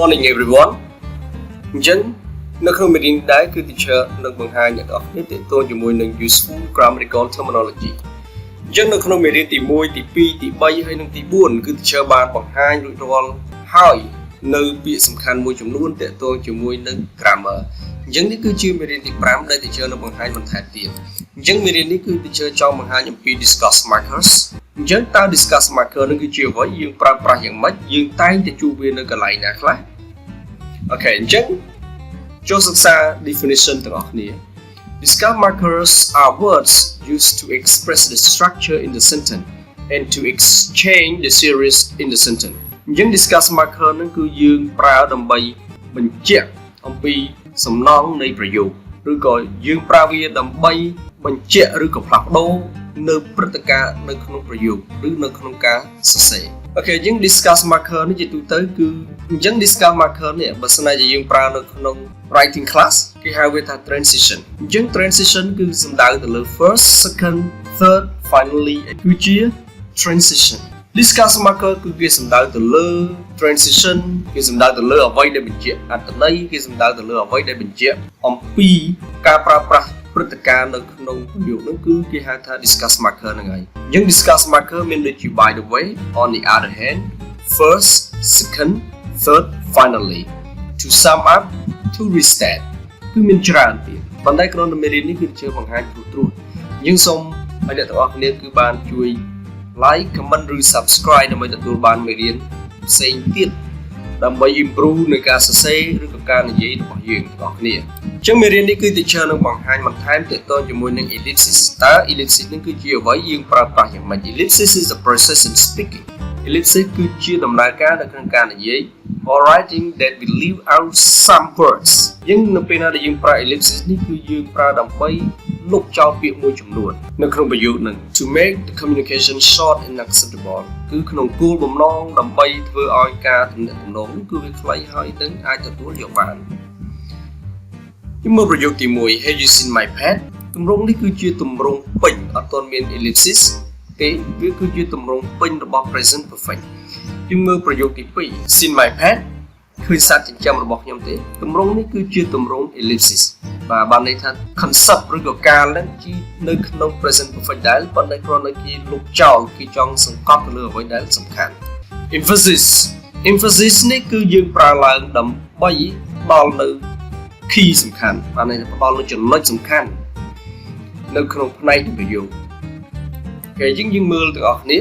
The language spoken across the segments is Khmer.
morning everyone. Dân nó không biết đại cứ teacher nó bằng hai nhận đó nên tôi chỉ muốn nâng useful grammatical terminology. Dân nó không biết tí môi tí pi tí bay hay nâng tí buồn cứ teacher bàn bằng hai rồi rồi hỏi nơi bị sầm khăn môi chúng luôn để tôi chỉ muốn nâng grammar. Dân này cứ chưa biết tí pram đây teacher nó bằng hai mình thay tiền. Dân biết này cứ teacher cho bằng hai những pi discuss markers. Dân ta discuss marker nó cứ chưa với dương pram yang mất dương tay để chu viên nó cái lại nè khác. Okay, dân cho sức xa definition từ này. Discuss markers are words used to express the structure in the sentence and to exchange the series in the sentence. Dân discuss marker nó cứ dương pram đầm bay bình chẹt ông pi sầm nonในประโยค ឬក៏យើងប្រើវាដើម្បីបញ្ជាក់ឬក៏ផ្លាស់ប្ដូរនៅព្រឹត្តិការណ៍នៅក្នុងប្រយោគឬនៅក្នុងការសរសេរ អូខេយើង discuss marker នេះជាទូទៅគឺអញ្ចឹង discuss marker នេះបើសិនជាយើងប្រើនៅក្នុង writing class គេហៅវាថា transition អញ្ចឹង transition គឺសំដៅទៅលើ first second third finally គឺជា transition discuss marker គឺវាសំដៅទៅលើ transition គេសំដៅទៅលើអ្វីដែលបញ្ជាក់អត្ថន័យគេសំដៅទៅលើអ្វីដែលបញ្ជាក់អំពីការប្រើប្រាស់ព្រឹត្តិការណ៍នៅក្នុងប្រយោគនោះគឺគេហៅថា discuss marker ហ្នឹងហើយអញ្ចឹង discuss marker មានដូចជា by the way on the other hand first second third finally to sum up to restate គឺមានច្រើនទៀតប៉ុន្តែក្នុងមេរៀននេះគឺជាបង្ហាញត្រួសយើងសូមឲ្យអ្នកទាំងអស់គ្នាគឺបានជួយ like comment ឬ subscribe ដើម្បីទទួលបានមេរៀនផ្សេងទៀតដើម្បី improve នៅការសរសេរឬក៏ការនិយាយរបស់យើងទាំងអស់គ្នាអញ្ចឹងមេរៀននេះគឺ teacher នឹងបង្ហាញបន្ថែមទាក់ទងជាមួយនឹង ellipsis តើ ellipsis នឹងគឺជាអ្វីយើងប្រើប្រាស់យ៉ាងម៉េច ellipsis is a process in speaking ellipsis គឺជាដំណើរការនៅក្នុងការនិយាយ or writing that we leave out some words យើងនៅពេលណាដែលយើងប្រើ ellipsis នេះគឺយើងប្រើដើម្បីលុបចោលពាក្យមួយចំនួននៅក្នុងប្រយោគនឹង to make the communication short and acceptable គឺក្នុងគោលបំណងដើម្បីធ្វើឲ្យការទំនាក់ទំនងនេះគឺវាខ្លីហើយនឹងអាចទទួលយកបានមើលប្រយោគទី1 Have you seen my pet ទម្រង់នេះគឺជាទម្រង់ពេញអត់ទាន់មាន ellipsis ទេវាគឺជាទម្រង់ពេញរបស់ present perfect យើងមើលប្រយោគទី2 Seen my pet ឃើញសត្វចិញ្ចឹមរបស់ខ្ញុំទេទម្រង់នេះគឺជាទម្រង់ ellipsis បាទបានន័យថា concept ឬក៏ការឡើងជានៅក្នុង present perfect ដែរប៉ុន្តែគ្រាន់តែគេលុបចោលគេចង់សង្កត់ទៅលើអ្វីដែលសំខាន់ emphasis នេះគឺយើងប្រើឡើងដើម្បីដល់នៅ key សំខាន់បានន័យថាផ្ដល់នូវចំណុចសំខាន់នៅក្នុងផ្នែកនៃប្រយោគគេយើងមើលទាំងអស់គ្នា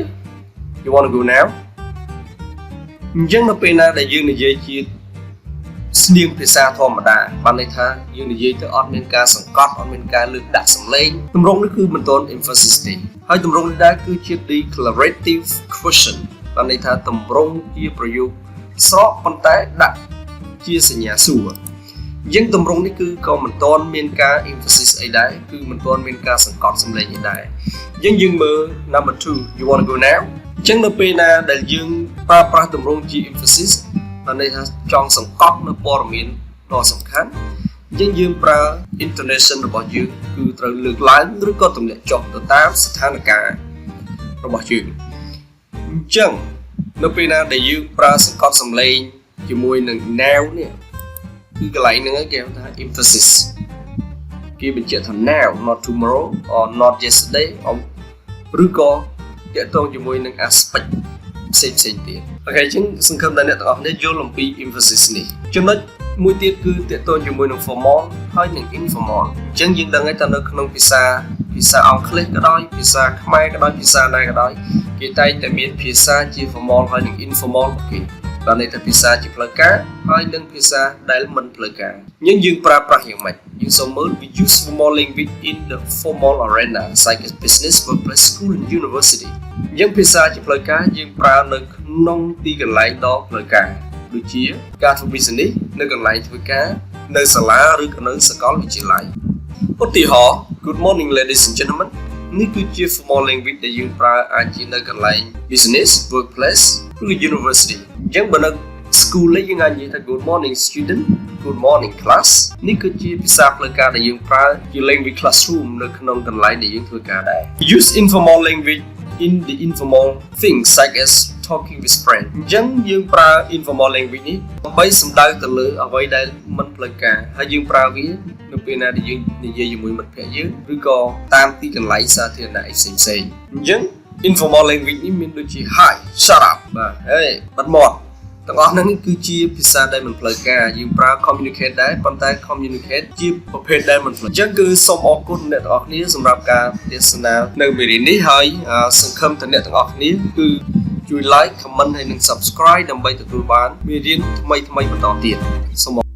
You want to go now អញ្ចឹងនៅពេលណាដែលយើងនិយាយជាស្នៀងភាសាធម្មតាបានន័យថាយើងនិយាយទៅអត់មានការសង្កត់អត់មានការលើកដាក់សំឡេងទម្រង់នេះគឺមិនទាន់ emphasis ទេហើយទម្រង់នេះដែរគឺជា declarative question បានន័យថាទម្រង់ជាប្រយោគស្រកប៉ុន្តែដាក់ជាសញ្ញាសួរអញ្ចឹងទម្រង់នេះគឺក៏មិនទាន់មានការ emphasis អីដែរគឺមិនទាន់មានការសង្កត់សំឡេងអីដែរអញ្ចឹងយើងមើល number 2 You want to go now អញ្ចឹងនៅពេលណាដែលយើងប្រើប្រាស់ទម្រង់ជា emphasis បានន័យថាចង់សង្កត់នៅព័ត៌មានដ៏សំខាន់អញ្ចឹងយើងប្រើ intonation របស់យើងគឺត្រូវលើកឡើងឬក៏ទម្លាក់ចុះទៅតាមស្ថានភាពរបស់យើងអញ្ចឹងនៅពេលណាដែលយើងប្រើសង្កត់សំឡេងជាមួយនឹង now នេះគឺកន្លែងហ្នឹងគេហៅថា emphasis គេបញ្ជាក់ថា now not tomorrow or not yesterday ឬក៏ទាក់ទងជាមួយនឹង aspect ផ្សេងទៀតអូខេអញ្ចឹងសង្ឃឹមថាអ្នកទាំងអស់គ្នាយល់អំពី emphasis នេះចំណុចមួយទៀតគឺទាក់ទងជាមួយនឹង formal ហើយនិង informal អញ្ចឹងយើងដឹងហើយថានៅក្នុងភាសាអង់គ្លេសក៏ដោយភាសាខ្មែរក៏ដោយភាសាណាក៏ដោយគេតែងតែមានភាសាជា formal ហើយនិង informal របស់គេបានន័យថាភាសាជាផ្លូវការហើយនិងភាសាដែលមិនផ្លូវការយើងប្រើប្រាស់យ៉ាងម៉េចយើងសូមមើល we use formal language in the formal arena such as business workplace school and university យើងភាសាជាផ្លូវការយើងប្រើនៅក្នុងទីកន្លែងដ៏ផ្លូវការដូចជាការធ្វើ business នៅកន្លែងធ្វើការនៅសាលាឬក៏នៅសាកលវិទ្យាល័យឧទាហរណ៍ Good morning ladies and gentlemen នេះគឺជា formal language ដែលយើងប្រើអាចជានៅកន្លែង business workplace ឬ university អញ្ចឹងបើនៅ school យើងអាចនិយាយថា Good morning student Good morning class នេះគឺជាភាសាផ្លូវការដែលយើងប្រើជា language classroom នៅក្នុងកន្លែងដែលយើងធ្វើការដែរ Use informal language in the informal things such as talking with friends អញ្ចឹងយើងប្រើ informal language នេះដើម្បីសំដៅទៅលើអ្វីដែលមិនផ្លូវការហើយយើងប្រើវានៅពេលណាដែលយើងនិយាយជាមួយមិត្តភក្តិយើងឬក៏តាមទីកន្លែងសាធារណៈផ្សេងៗអញ្ចឹង informal language នេះមានដូចជា hi shut up បាទ hey បាត់មាត់ទាំងអស់ហ្នឹងគឺជាភាសាដែលមិនផ្លូវការយើងប្រើ communicate ដែរប៉ុន្តែ communicate ជាប្រភេទដែលមិនផ្លូវអញ្ចឹងគឺសូមអរគុណអ្នកទាំងអស់គ្នាសម្រាប់ការទេសនានៅមេរៀននេះហើយសង្ឃឹមថាអ្នកទាំងអស់គ្នាគឺជួយ like comment ហើយនិង subscribe ដើម្បីទទួលបានមេរៀនថ្មីៗបន្តទៀតសូម